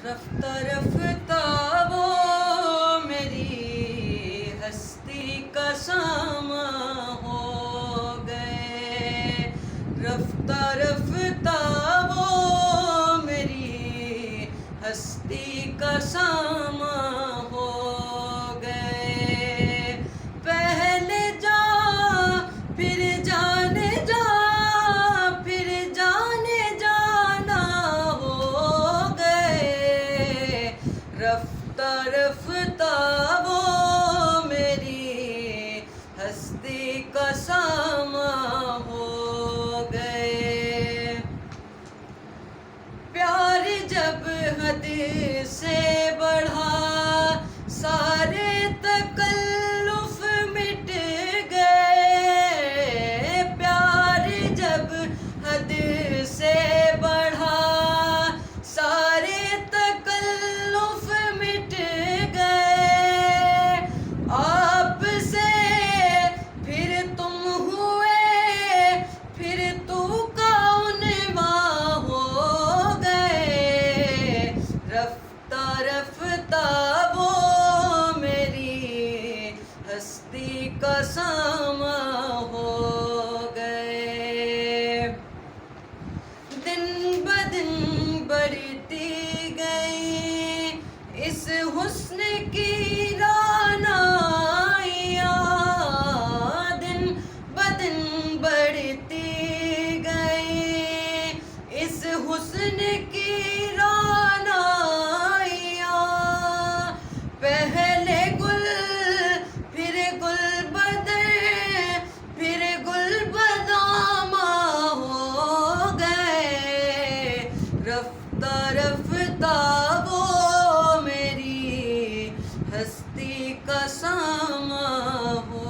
रफ्ता रफ्ता वो मेरी हस्ती का सामा हो गए। रफ्ता रफ्ता वो मेरी हस्ती का सामा हो गए। पहले जा फिर जाने जा, फिर जाने जाना हो गए। रफ्ता रफ्ता वो मेरी हस्ती का सामा हो गए। प्यार जब हद से बढ़ा सारे तकल्लुफ मिट गए। प्यार जब हद से बढ़ा सारे तकल्लुफ मिट गए। आपसे फिर तुम हुए, फिर तू कौनवा हो गए। रफ्ता रफ्ता वो मेरी हस्ती का सामा हो गए। दिन ब दिन बढ़ती गई इस हुस्न की रानाइयाँ। दिन ब दिन बढ़ती गई इस हुस्न की रानाइयाँ। पहले गुल फिर गुल बदर फिर गुल बदामा हो गए। रफ्ता रफ्ता वो मेरी हस्ती का सामा हो